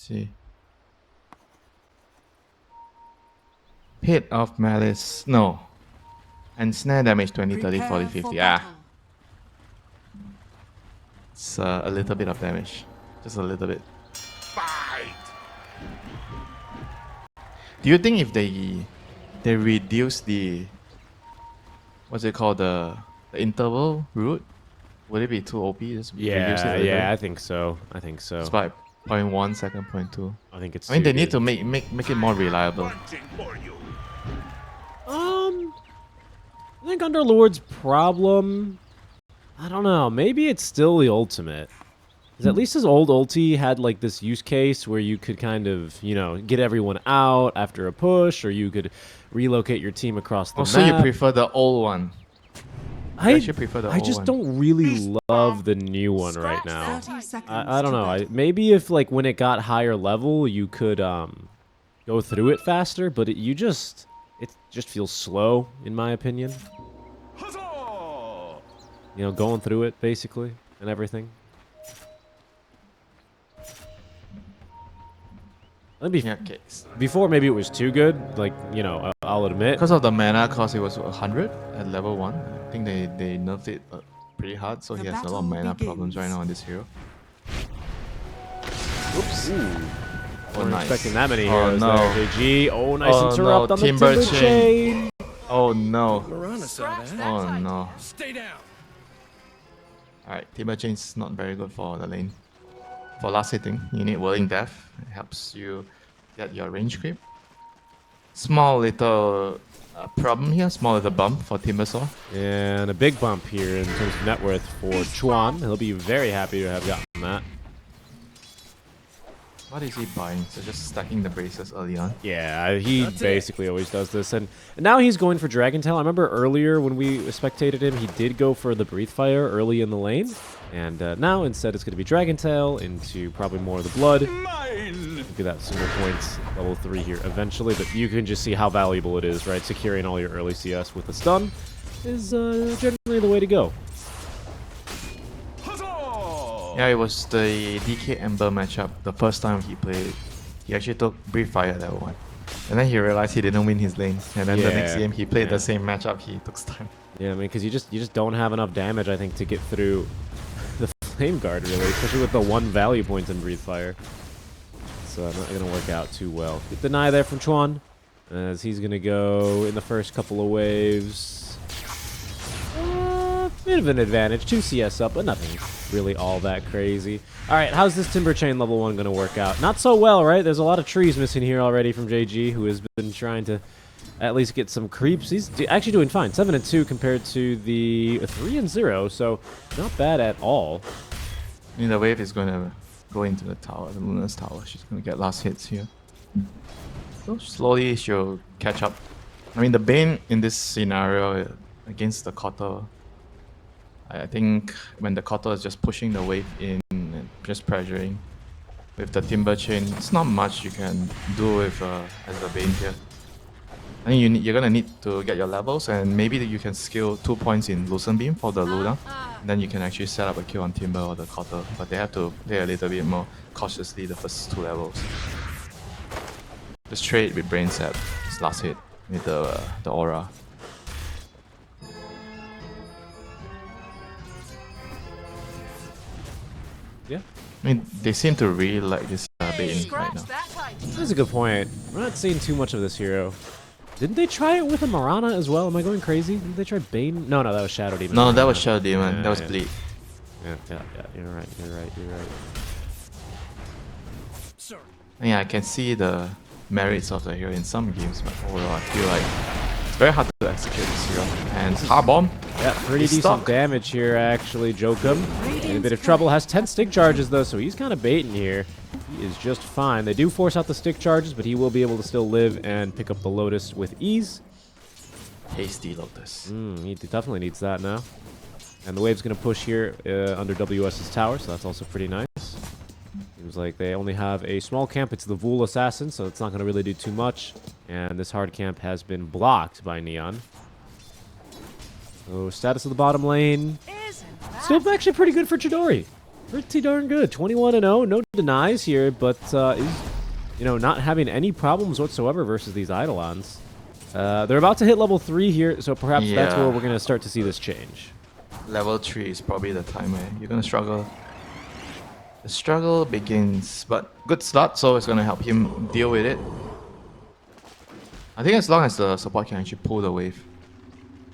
see. Pit of Malice. No. And snare damage 20, 30, 40, 50. Ah. It's a little bit of damage. Just a little bit. Fight. Do you think if they reduce the what's it called, the interval route, would it be too OP? Just reduce it a little bit? I think so. I think so. It's by 0.1 second, 0.2. I think it's. I mean, they too need good. to make it more reliable. I think Underlord's problem, I don't know, maybe it's still the ultimate. Because at least his old ulti had like this use case where you could kind of, you know, get everyone out after a push, or you could relocate your team across the map. So you prefer the old one? I actually prefer the I old just one. don't really love the new one right now. I don't know. Maybe if like when it got higher level, you could go through it faster, but it just feels slow in my opinion. You know, going through it basically and everything. Before maybe it was too good, like, you know, I'll admit. Because of the mana cost, it was 100 at level 1. I think they nerfed it pretty hard, so he has a lot of mana problems right now on this hero. Oops. Oh, nice. Expecting that many Oh, heroes no. there, JG. Oh, nice Oh, interrupt no. on the Timber timber chain. chain. Oh no. Marana saw that. Oh no. Stay down. Alright, Timber Chain's not very good for the lane. For last hitting, you need Whirling Death. It helps you get your range creep. Small little problem here, small little bump for Timbersaw. And a big bump here in terms of net worth for Chuan. He'll be very happy to have gotten that. What is he buying? So just stacking the braces early on. Yeah, he basically always does this. And now he's going for Dragon Tail. I remember earlier when we spectated him, he did go for the Breathe Fire early in the lane. And now instead it's going to be Dragon Tail into probably more of the blood. Get that single points level 3 here eventually. But you can just see how valuable it is, right? Securing all your early CS with a stun is generally the way to go. Yeah, it was the DK Ember matchup. The first time he played, he actually took Breathe Fire that one. And then he realized he didn't win his lane. And then the next game he played the same matchup, he took stun. Yeah, I mean, because you just don't have enough damage, I think, to get through the Flame Guard, really. Especially with the 1 value point in Breathe Fire. So not going to work out too well. Get deny there from Chuan, as he's going to go in the first couple of waves. Bit of an advantage, 2 CS up, but nothing really all that crazy. Alright, how's this Timber Chain level 1 going to work out? Not so well, right? There's a lot of trees missing here already from JG, who has been trying to at least get some creeps. He's actually doing fine. 7-2 compared to the 3-0, so not bad at all. I mean, the wave is going to go into the tower, the Luna's tower. She's going to get last hits here. So slowly she'll catch up. I mean, the Bane in this scenario against the Kotter, I think when the Kotter is just pushing the wave in and just pressuring with the Timber Chain, it's not much you can do with as the Bane here. I think you're gonna need to get your levels, and maybe you can skill 2 points in Lucent Beam for the Luna. Then you can actually set up a kill on Timber or the Kotter, but they have to play a little bit more cautiously the first 2 levels. Just trade with Brain Sap, his last hit with the Aura. Yeah. I mean, they seem to really like this Bane right now. That's a good point. We're not seeing too much of this hero. Didn't they try it with a Marana as well? Am I going crazy? Didn't they try Bane? No, that was Shadow Demon. No, that was Shadow Demon. Yeah, that was Bleed. Yeah, you're right. Yeah, I can see the merits of the hero in some games, but overall I feel like it's very hard to execute this hero. And Star Bomb. Yeah, pretty decent damage here actually, Jokum. In a bit of trouble, has 10 stick charges though, so he's kind of baiting here. He is just fine. They do force out the stick charges, but he will be able to still live and pick up the Lotus with ease. Hasty Lotus. He definitely needs that now. And the wave's going to push here under WS's tower, so that's also pretty nice. Seems like they only have a small camp. It's the Vul Assassin, so it's not going to really do too much. And this hard camp has been blocked by Neon. So status of the bottom lane. Still actually pretty good for Chidori. Pretty darn good. 21-0, no denies here, but is, you know, not having any problems whatsoever versus these Eidolons. They're about to hit level 3 here, so perhaps that's where we're going to start to see this change. Level 3 is probably the time where you're going to struggle. The struggle begins, but good start, so it's going to help him deal with it. I think as long as the support can actually pull the wave,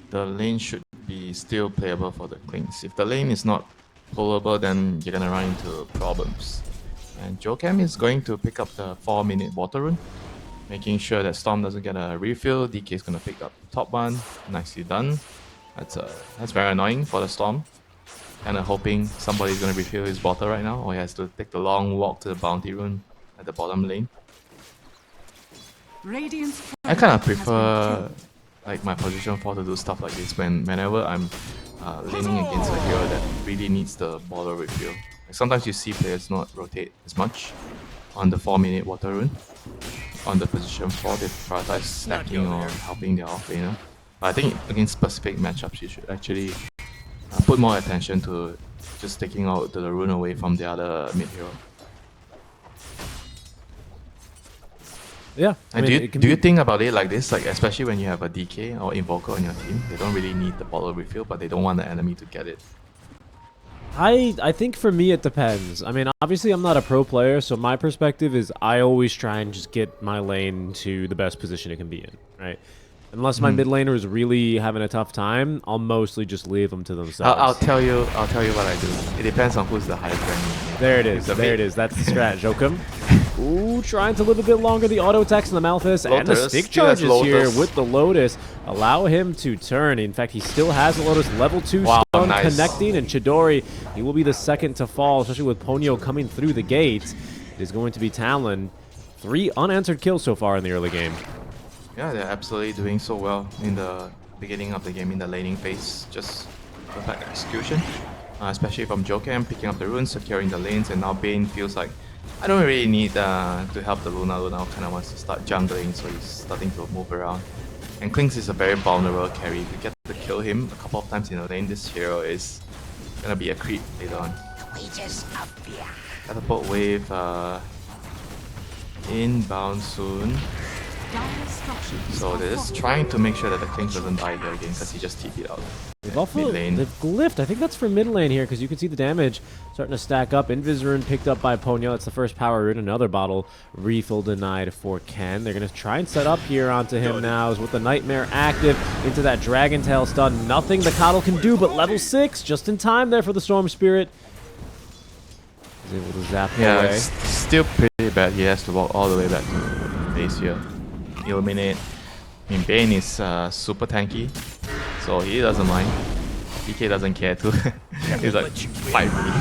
the lane should be still playable for the Klings. If the lane is not pullable, then you're going to run into problems. And Jocam is going to pick up the 4-minute water rune, making sure that Storm doesn't get a refill. DK is going to pick up the top one. Nicely done. That's very annoying for the Storm. Kind of hoping somebody's going to refill his bottle right now, or he has to take the long walk to the bounty rune at the bottom lane. I kind of prefer like my position 4 to do stuff like this whenever I'm leaning against a hero that really needs the bottle refill. Like sometimes you see players not rotate as much on the 4-minute water rune. On the position 4, they prioritize stacking or helping their offlaner. But I think against specific matchups, you should actually put more attention to just taking out the rune away from the other mid hero. Yeah. And do you think about it like this? Like especially when you have a DK or Invoker on your team, they don't really need the bottle refill, but they don't want the enemy to get it. I think for me it depends. I mean, obviously I'm not a pro player, so my perspective is I always try and just get my lane to the best position it can be in, right? Unless my mid laner is really having a tough time, I'll mostly just leave them to themselves. I'll tell you what I do. It depends on who's the highest rank. There it is. There it is. That's the strat. Jokum. Ooh, trying to live a bit longer. The auto attacks and the Malthus and the stick charges here with the Lotus allow him to turn. In fact, he still has the Lotus level 2 stun connecting, and Chidori, he will be the second to fall, especially with Ponyo coming through the gate. It is going to be Talon. 3 unanswered kills so far in the early game. Yeah, they're absolutely doing so well in the beginning of the game in the laning phase. Just perfect execution, especially from Jocam picking up the runes, securing the lanes, and now Bane feels like I don't really need to help the Luna. Luna kind of wants to start jungling, so he's starting to move around. And Klings is a very vulnerable carry. If you get to kill him a couple of times in the lane, this hero is gonna be a creep later on. Catapult wave inbound soon. So they're just trying to make sure that the Klings doesn't die here again because he just TP'd out. They've glyphed. I think that's for mid lane here because you can see the damage starting to stack up. Invis rune picked up by Ponyo. That's the first power rune. Another bottle refill denied for Ken. They're going to try and set up here onto him now with the Nightmare active into that Dragon Tail stun. Nothing the Coddle can do, but level 6 just in time there for the Storm Spirit. He's able to zap away. Yeah, it's still pretty bad. He has to walk all the way back to base here. Illuminate. I mean, Bane is super tanky, so he doesn't mind. DK doesn't care too. He's like, fight me.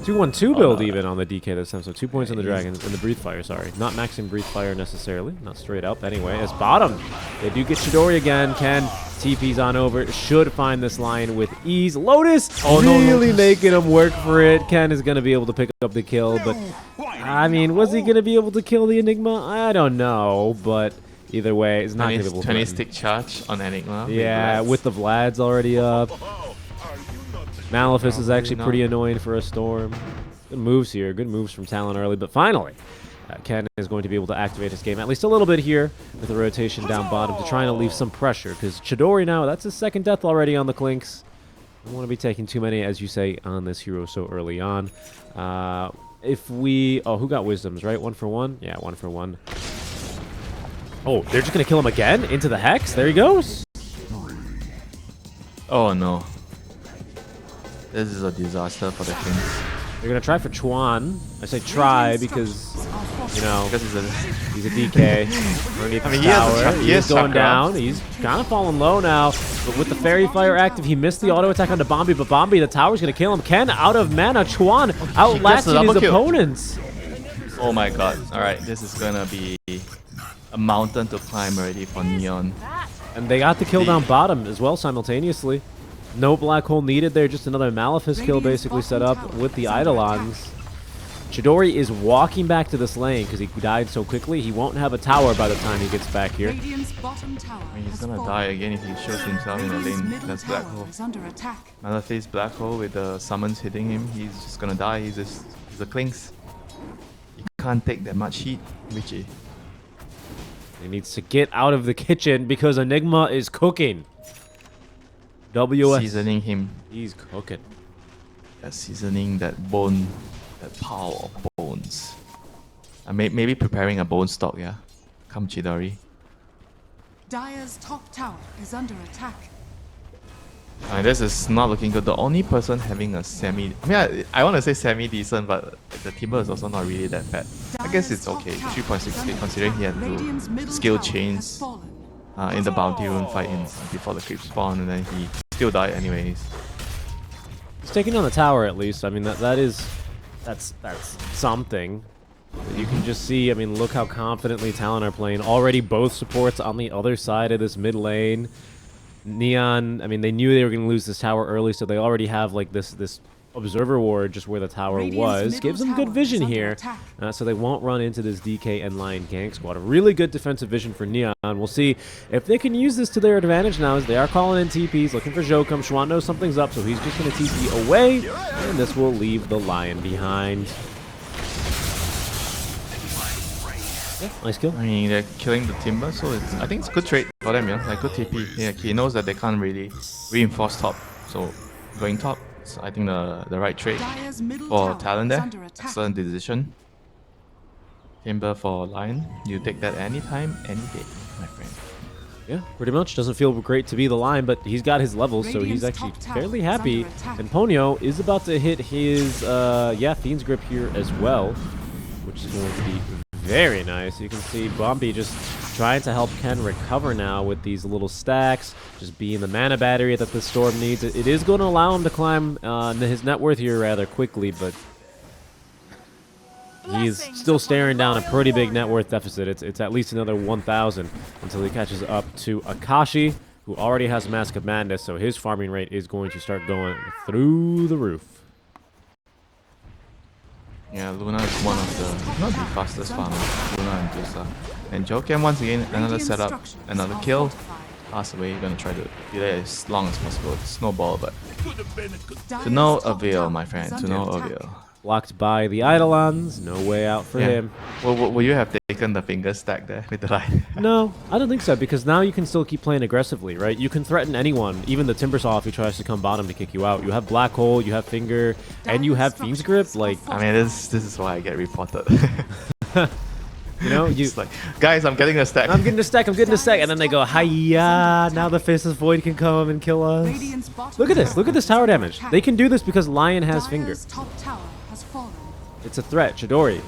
2-1-2 build even on the DK this time, so 2 points on the Dragon, and the Breathe Fire, sorry. Not maxing Breathe Fire necessarily, not straight up anyway. As bottom, they do get Chidori again. Ken TP's on over, should find this line with ease. Lotus really making him work for it. Ken is going to be able to pick up the kill, but I mean, was he going to be able to kill the Enigma? I don't know, but either way, it's not going to be able to 20 stick charge on Enigma. Yeah, with the Vlad's already up. Malefice is actually pretty annoying for a Storm. Good moves here. Good moves from Talon early, but finally, Ken is going to be able to activate his game at least a little bit here with the rotation down bottom to try and relieve some pressure, because Chidori now, that's his second death already on the Klinks. Don't want to be taking too many, as you say, on this hero so early on. If we... Oh, who got Wisdoms, right? 1 for 1? Yeah, 1 for 1. Oh, they're just going to kill him again? Into the Hex? There he goes. Oh no. This is a disaster for the Kings. They're going to try for Chuan. I say try because, you know, Because he's a DK. Underneath the tower. He is going down. He's kind of falling low now. But with the Fairy Fire active, he missed the auto attack onto Bombi. But Bombi, the tower's going to kill him. Ken out of mana. Chuan outlasting his opponents. Oh my god. Alright, this is going to be a mountain to climb already for Neon. And they got the kill down bottom as well simultaneously. No black hole needed there, just another Malefice kill basically set up with the Eidolons. Chidori is walking back to this lane because he died so quickly. He won't have a tower by the time he gets back here. Radiant's bottom tower I mean, he's has gonna fallen. die again if he shows himself in the Radiant's lane. middle That's Black tower Hole. is under attack. Another phase Black Hole with the summons hitting him. He's just gonna die. He's a Clinks. He can't take that much heat, Richie. He needs to get out of the kitchen because Enigma is cooking. WS. Seasoning him. He's cooking. Seasoning that bone, that pile of bones. Maybe preparing a bone stock, yeah? Come Chidori. Dire's top tower is under attack. This is not looking good. The only person having a semi... I mean, I want to say semi-decent, but the Timber is also not really that bad. I guess it's okay. 3.6k considering he had to skill chains in the bounty rune fight before the creep spawn, and then he still died anyways. He's taking on the tower at least. I mean, that's something. You can just see, I mean, look how confidently Talon are playing. Already both supports on the other side of this mid lane. Neon, I mean, they knew they were going to lose this tower early, so they already have like this observer ward just where the tower was. Gives them good vision here, so they won't run into this DK and Lion gank squad. A really good defensive vision for Neon. We'll see if they can use this to their advantage now as they are calling in TPs, looking for Jokum. Schwan knows something's up, so he's just going to TP away, and this will leave the Lion behind. Yeah, nice kill. I mean, they're killing the Timber, so I think it's a good trade for them, yeah? Like, good TP. Yeah, he knows that they can't really reinforce top, so going top is, I think, the right trade for Talon there. Excellent decision. Timber for Lion. You take that anytime, any day, my friend. Yeah, pretty much. Doesn't feel great to be the Lion, but he's got his levels, so he's actually fairly happy. And Ponyo is about to hit his, Fiend's Grip here as well, which is going to be very nice. You can see Bumpy just trying to help Ken recover now with these little stacks, just being the mana battery that the Storm needs. It is going to allow him to climb his net worth here rather quickly, but he's still staring down a pretty big net worth deficit. It's at least another 1,000 until he catches up to Akashi, who already has Mask of Madness, so his farming rate is going to start going through the roof. Yeah, Luna is one of the, not the fastest farmers, Luna and Dusa. And Jokem once again, another setup, another kill. Pass away, you're gonna try to delay as long as possible. Snowball, but to no avail, my friend, to no avail. Blocked by the Eidolons, no way out for him. Well, would you have taken the finger stack there with the line? No, I don't think so, because now you can still keep playing aggressively, right? You can threaten anyone, even the Timbersaw if he tries to come bottom to kick you out. You have Black Hole, you have Finger, and you have Fiend's Grip. Like, I mean, this is why I get reported. You know, It's like, guys, I'm getting a stack. I'm getting a stack, and then they go, hiya, now the Faceless Void can come and kill us. Look at this tower damage. They can do this because Lion has Finger. It's a threat, Chidori.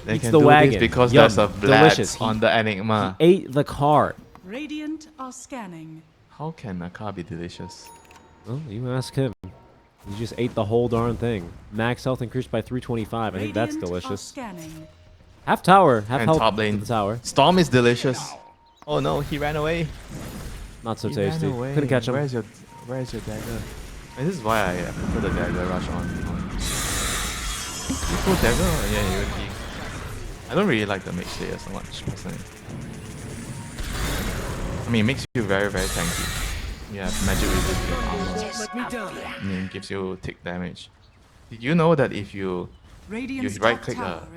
They Eats can the do wagon. this because Yum. there's a Delicious. blast on the Enigma. He ate the card. Radiant are scanning. How can a car be delicious? Well, you ask him. He just ate the whole darn thing. Max health increased by 325. I think that's delicious. Half tower, half And health top to lane. the tower. Storm is delicious. Oh no, he ran away. Not so He tasty. ran away. Couldn't catch him. Where's your dagger? And this is why I prefer the dagger rush on. You pull dagger? Yeah, you would be. I don't really like the mage slayer so much personally. I mean, it makes you very, very tanky. You have magic resist armor. And it gives you tick damage. Did you know that if you right click a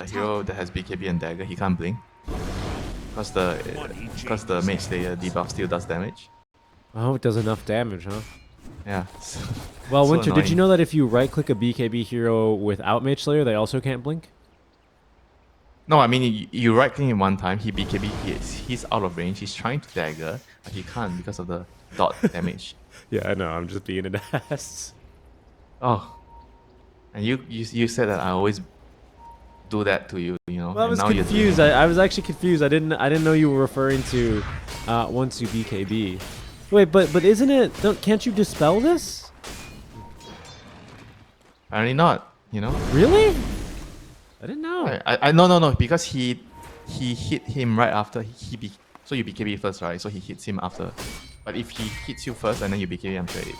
hero that has BKB and dagger, he can't blink? Because the mage slayer debuff still does damage. Oh, it does enough damage, huh? Yeah. Well, so Winter, did you annoying. know that if you right-click a BKB hero without Mage Slayer, they also can't blink? No, I mean you right click him one time, he BKB, he's out of range, he's trying to dagger, but he can't because of the dot damage. Yeah, I know. I'm just being an ass. Oh. And you said that I always do that to you, you know. Well, I was and now confused. I was actually confused. I didn't know you were referring to once you BKB. Wait, but isn't it? Can't you dispel this? Apparently not, you know. Really? I didn't know. No, because he hit him right after so you BKB first, right? So he hits him after. But if he hits you first and then you BKB, I'm sure it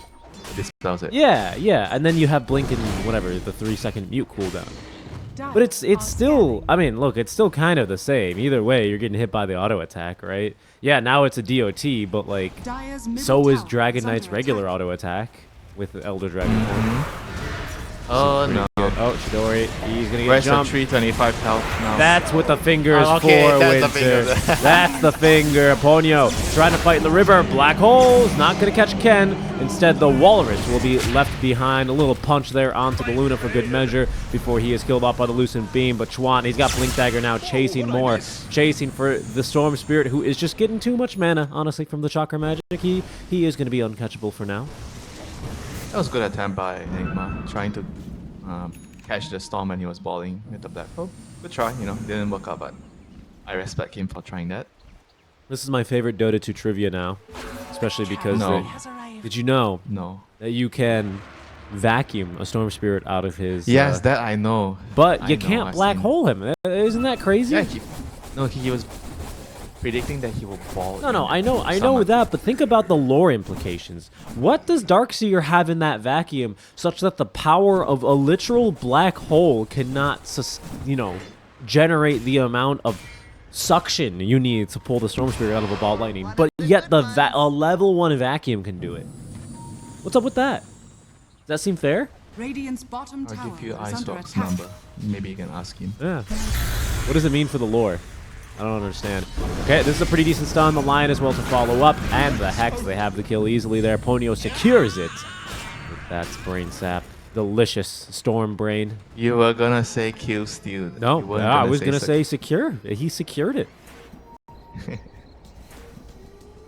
dispels it. Yeah, and then you have blink and whatever the 3-second mute cooldown. But it's still, I mean, look, it's still kind of the same. Either way, you're getting hit by the auto attack, right? Yeah, now it's a DOT, but like, so is Dragon Knight's regular auto attack with the Elder Dragon. Oh no. Oh, Chidori, he's gonna get Where's the jumped. 325 health now? That's what the finger is Okay, for, that's the Winter. finger. That's the finger. Ponyo trying to fight in the river. Black hole's not going to catch Ken. Instead, the Walrus will be left behind. A little punch there onto the Luna for good measure before he is killed off by the Lucent Beam. But Chuan, he's got Blink Dagger now, chasing more. Chasing for the Storm Spirit, who is just getting too much mana, honestly, from the Chakra Magic. He is going to be uncatchable for now. That was a good attempt by Enigma, trying to catch the storm when he was balling with the black hole. Good try, you know, didn't work out, but I respect him for trying that. This is my favorite Dota 2 trivia now, especially because No. did you know No. that you can vacuum a Storm Spirit out of his... Yes, that I know. But I you know, can't I've black seen- hole him. Isn't that crazy? Yeah, he was predicting that he will ball. No, I know Summon. that, but think about the lore implications. What does Darkseer have in that vacuum such that the power of a literal black hole cannot, generate the amount of suction you need to pull the Storm Spirit out of a ball of lightning, but yet a level 1 vacuum can do it? What's up with that? Does that seem fair? Radiant's bottom I'll tower give you is under Icelock's attack. number. Maybe you can ask him. Yeah. What does it mean for the lore? I don't understand. Okay, this is a pretty decent stun. The Lion as well to follow up. And the Hex, they have the kill easily there. Ponyo secures it. That's Brain Sap. Delicious Storm Brain. You were gonna say kill steal. No, You weren't I was going to sec- say secure. He secured it.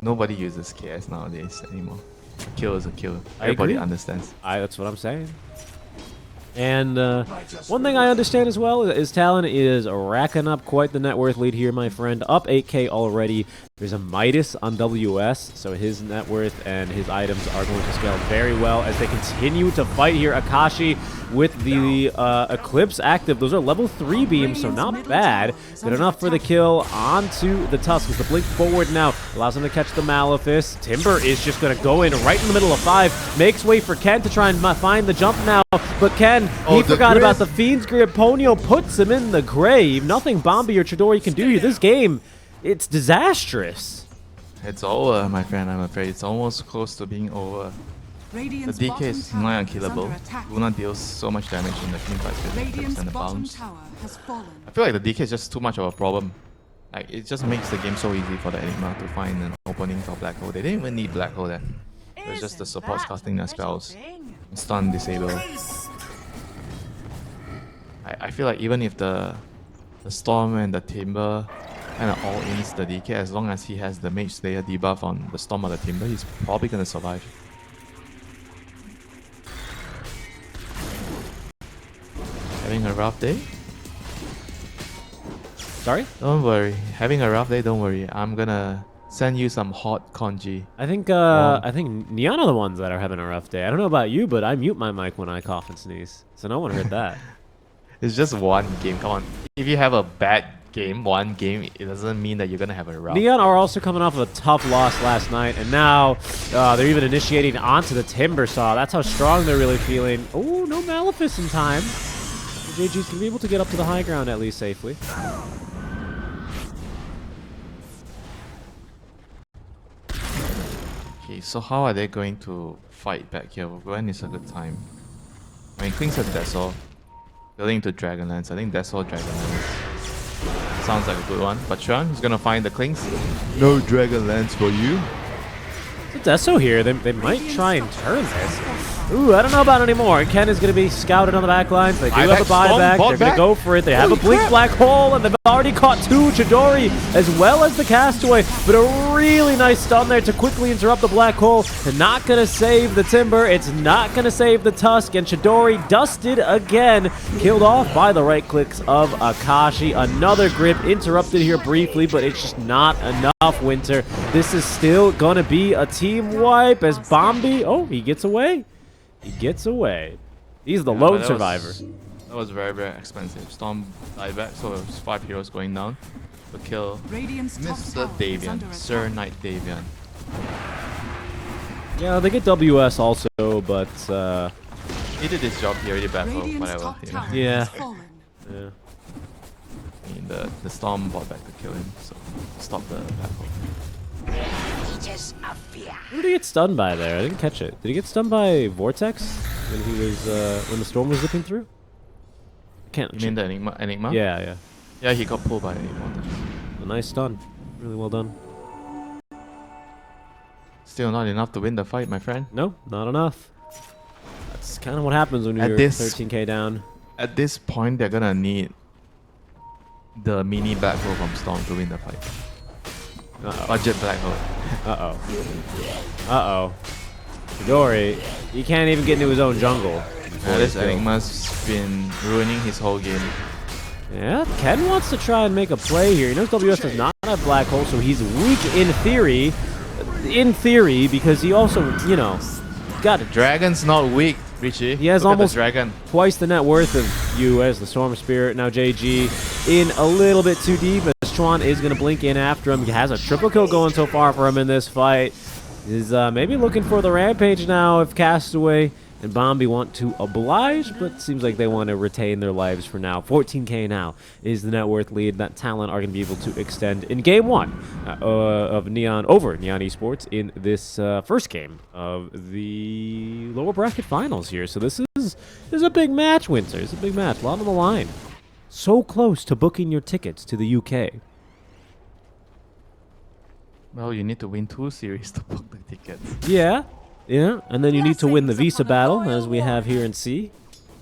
Nobody uses KS nowadays anymore. A kill is a kill. I Everybody agree. understands. That's what I'm saying. And one thing I understand as well is Talon is racking up quite the net worth lead here, my friend. Up 8K already. There's a Midas on WS, so his net worth and his items are going to scale very well as they continue to fight here. Akashi with the Eclipse active. Those are level 3 beams, so not bad. Good enough for the kill onto the Tusk as the blink forward now allows him to catch the Malefice. Timber is just going to go in right in the middle of 5. Makes way for Ken to try and find the jump now, but Ken, he forgot about the Fiend's Grip. Ponyo puts him in the grave. Nothing Bombi or Chidori can do here. This game, it's disastrous. It's over, my friend, I'm afraid. It's almost close to being over. The Radiant's DK bottom is tower not is unkillable. under attack. Luna deals so much damage in the team fight with the Radiant's and the bottom bounce. tower has fallen. I feel like the DK is just too much of a problem. Like, it just makes the game so easy for the Enigma to find an opening for Black Hole. They didn't even need Black Hole there. It was just the supports casting their spells. Stun, disable. I feel like even if the Storm and the Timber kind of all ins the DK, as long as he has the Mage Slayer debuff on the Storm or the Timber, he's probably gonna survive. Having a rough day? Sorry? Don't worry. Having a rough day, don't worry. I'm gonna send you some hot congee. I think Neon are the ones that are having a rough day. I don't know about you, but I mute my mic when I cough and sneeze, so no one heard that. It's just one game, come on. If you have a bad game, one game, it doesn't mean that you're gonna have a rough. Neon are also coming off of a tough loss last night, and now they're even initiating onto the Timber Saw. That's how strong they're really feeling. Oh, no Malefice in time. The JG's can be able to get up to the high ground at least safely. Okay, so how are they going to fight back here? When is a good time? I mean, Queen's a Desol. Building to Dragonlance. I think Desol Dragonlance sounds like a good one. But Chuan is gonna find the Klings. No Dragonlance for you. So Deso here, they might try and turn this. Ooh, I don't know about anymore. Ken is going to be scouted on the back lines. They do have a buyback. They're going to go for it. They have a Blink Black Hole, and they've already caught 2 Chidori, as well as the Castaway. But a really nice stun there to quickly interrupt the Black Hole. They're not going to save the Timber. It's not going to save the Tusk. And Chidori dusted again. Killed off by the right clicks of Akashi. Another grip interrupted here briefly, but it's just not enough, Winter. This is still going to be a team wipe as Bombi... Oh, he gets away. He gets away. He's the lone survivor. That was very, very expensive. Storm died back, so it was 5 heroes going down to kill Mr. Davian, Sir Knight Davian. Yeah, they get WS also, but He did his job, he already battled, whatever. You know. yeah. Yeah. I mean, the Storm brought back to kill him, so stop the black hole. Who did he get stunned by there? I didn't catch it. Did he get stunned by Vortex when he was when the storm was zipping through? I can't. You mean the Enigma? Yeah, yeah. Yeah, he got pulled by Enigma. A nice stun. Really well done. Still not enough to win the fight, my friend. No, not enough. That's kind of what happens when At you're this- 13k down. At this point, they're gonna need the mini black hole from Storm to win the fight. Uh-oh. Budget black hole. Uh-oh. Uh-oh. Chidori, he can't even get into his own jungle. This Enigma's been ruining his whole game. Yeah, Ken wants to try and make a play here. He knows WS does not have black hole, so he's weak in theory. In theory, because he also, you know, got Dragon's not weak, Richie. He has Look at the almost dragon. twice the net worth of you as the Storm Spirit. Now JG in a little bit too deep, as Chuan is going to blink in after him. He has a triple kill going so far for him in this fight. Is maybe looking for the Rampage now if Castaway and Bombi want to oblige, but seems like they want to retain their lives for now. 14k now is the net worth lead that Talon are going to be able to extend in game one of Neon over Neon Esports in this first game of the lower bracket finals here. So this is a big match, Winter. It's a big match. A lot on the line. So close to booking your tickets to the UK. Well, you need to win 2 series to book the tickets. Yeah, yeah, and then you need to win the visa battle, as we have here in C.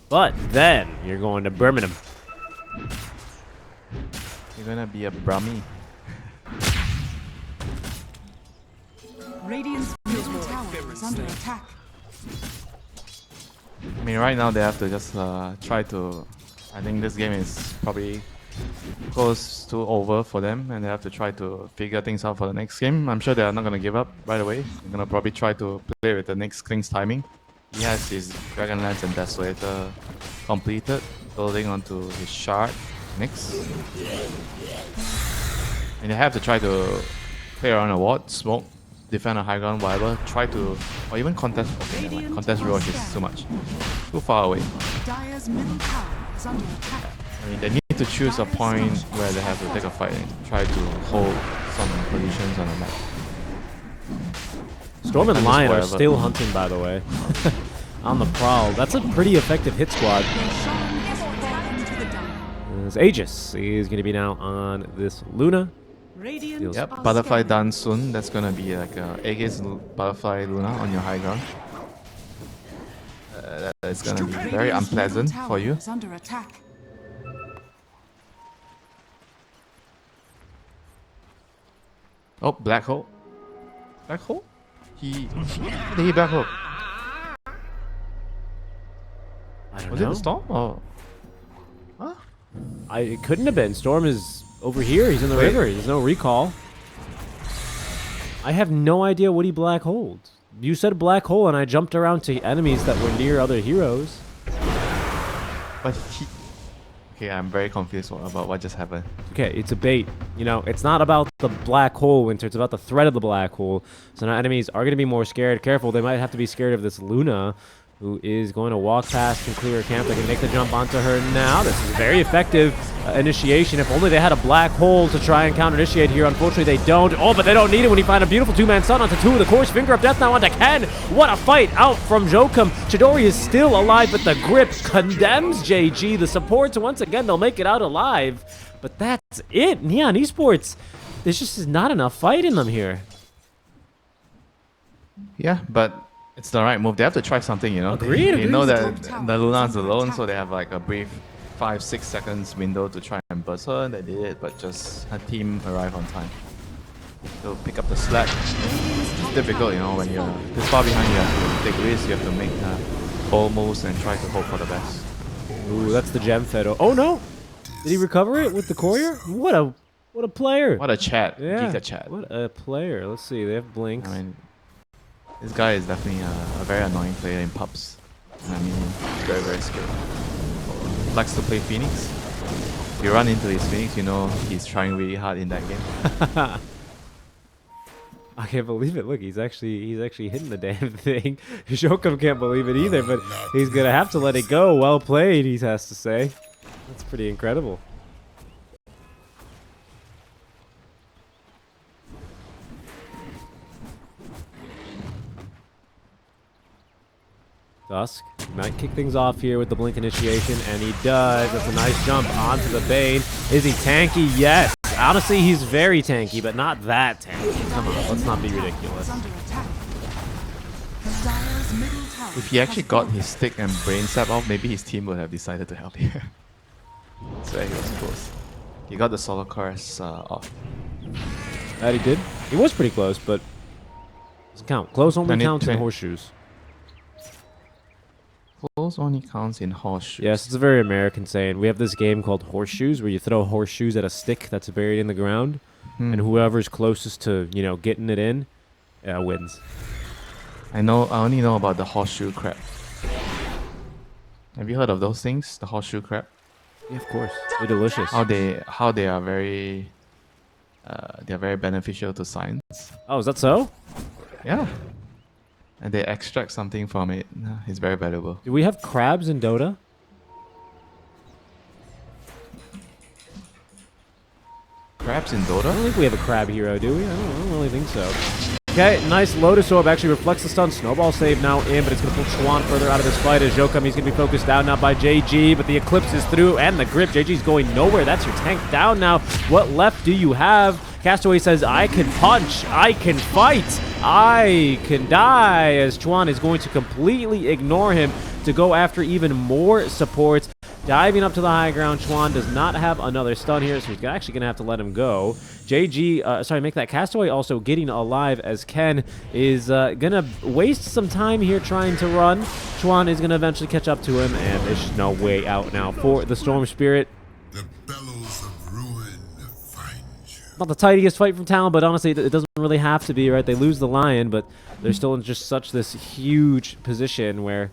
But then you're going to Birmingham. You're gonna be a Brahmi. Radiant's middle tower is under attack. I mean, right now they have to just try to. I think this game is probably close to over for them, and they have to try to figure things out for the next game. I'm sure they are not gonna give up right away. They're gonna probably try to play with the next Kling's timing. He has his Dragonlance and Desolator completed, building onto his shard next. And they have to try to play around a ward, smoke, defend a high ground, whatever. Try to, or even contest. Okay, never mind. Contest Rush is too much, too far away. Dire's middle tower is under attack. I mean, they need to choose a point where they have to take a fight and try to hold some positions on the map. Storm and Just Lion are whatever. still hunting, by the way, on the prowl. That's a pretty effective hit squad. Sean has fallen to the dire. As Aegis is going to be now on this Luna. Radiant Yep, are Butterfly scanning. done soon. That's gonna be like a Aegis Butterfly Luna on your high ground. It's gonna be very Radiant's unpleasant middle for tower you. is under attack. Oh, Black Hole. Black Hole? He Black Hole. I don't Was know. it the Storm or? Huh? It couldn't have been. Storm is over here. He's in the Wait. river. There's no recall. I have no idea what he black holed. You said black hole, and I jumped around to enemies that were near other heroes. But he. Okay, I'm very confused about what just happened. Okay, it's a bait. You know, it's not about the black hole, Winter. It's about the threat of the black hole. So now enemies are going to be more scared. Careful, they might have to be scared of this Luna, who is going to walk past and clear a camp. They can make the jump onto her now. This is a very effective initiation. If only they had a black hole to try and counter-initiate here. Unfortunately, they don't. Oh, but they don't need it when you find a beautiful two-man stun onto two of the course. Finger of death now onto Ken. What a fight out from Jokum. Chidori is still alive, but the grip condemns JG. The supports, once again, they'll make it out alive. But that's it. Neon Esports, there's just not enough fight in them here. Yeah, but it's the right move. They have to try something, you know. Agreed, They know agreed. that the Luna's alone, so they have like a brief 5-6 seconds window to try and burst her. They did it, but just her team arrived on time. So pick up the slack. It's difficult, you know, when you're this far behind. You have to take risks. You have to make bold moves and try to hope for the best. Ooh, that's the gem fed. Oh no! Did he recover it with the courier? What a player! What a chat! Yeah, Giga chat. what a player. Let's see, they have blinks. I mean, this guy is definitely a very annoying player in pubs. I mean, he's very, very skilled. Likes to play Phoenix. If you run into his Phoenix, you know he's trying really hard in that game. I can't believe it. Look, he's actually hitting the damn thing. Shokum can't believe it either, but he's gonna have to let it go. Well played, he has to say. That's pretty incredible. Dusk might kick things off here with the blink initiation, and he does. That's a nice jump onto the Bane. Is he tanky? Yes. Honestly, he's very tanky, but not that tanky. Come on, let's not be ridiculous. Under attack. Dire's middle tower If he actually has got fallen. his stick and brain sap off, maybe his team would have decided to help here. So he was close. He got the solar curse off. That he did. He was pretty close, but doesn't count. Close only 20 counts in 20. horseshoes. Close only counts in horseshoes. Yes, it's a very American saying. We have this game called horseshoes, where you throw horseshoes at a stick that's buried in the ground, and whoever's closest to, you know, getting it in, wins. I only know about the horseshoe crab. Have you heard of those things? The horseshoe crab? Yeah, of course. They're delicious. How they are very beneficial to science. Oh, is that so? Yeah. And they extract something from it. It's very valuable. Do we have crabs in Dota? Crabs in I Dota? don't think we have a crab hero, do we? I don't really think so. Okay, nice Lotus Orb actually reflects the stun. Snowball save now in, but it's going to pull Chuan further out of this fight as Jokum, he's going to be focused down now by JG, but the Eclipse is through and the grip. JG's going nowhere. That's your tank down now. What left do you have? Castaway says, I can punch, I can fight, I can die, as Chuan is going to completely ignore him to go after even more supports. Diving up to the high ground, Chuan does not have another stun here, so he's actually going to have to let him go. JG, make that Castaway also getting alive as Ken is going to waste some time here trying to run. Chuan is going to eventually catch up to him, and there's no way out now for the Storm Spirit. The bellows of ruin find you. Not the tidiest fight from Talon, but honestly, it doesn't really have to be, right? They lose the Lion, but they're still in just such this huge position where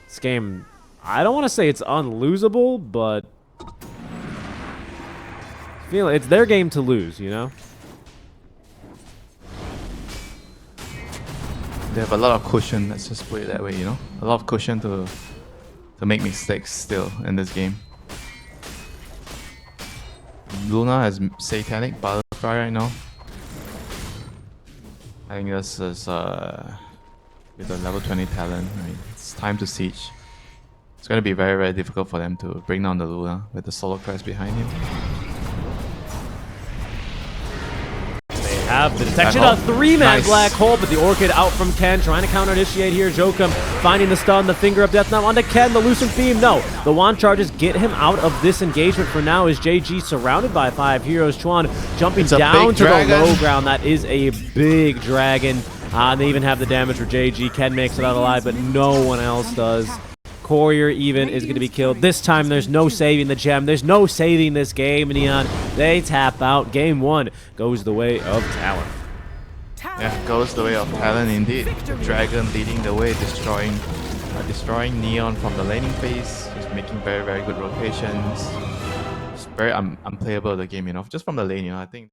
this game, I don't want to say it's unlosable, but I feel it's their game to lose, you know? They have a lot of cushion, let's just put it that way, you know? A lot of cushion to make mistakes still in this game. Luna has Satanic Butterfly right now. I think this is with a level 20 Talon. I mean, it's time to siege. It's going to be very, very difficult for them to bring down the Luna with the Solar Crest behind him. They have the detection, Black a hole. three-man Nice. black hole, but the Orchid out from Ken, trying to counter-initiate here. Jokum finding the stun, the Finger of Death now onto Ken, the Lucent Theme. No, the wand charges get him out of this engagement for now as JG surrounded by 5 heroes. Chuan jumping It's a down big to dragon. the low ground. That is a big dragon. And they even have the damage for JG. Ken makes it out alive, but no one else does. Courier even is going to be killed. This time there's no saving the gem. There's no saving this game, Neon. They tap out. Game 1 goes the way of Talon. Yeah, goes the way of Talon indeed. The dragon leading the way, destroying Neon from the laning phase. Just making very, very good rotations. It's very unplayable the game, you know. Just from the lane, you know. I think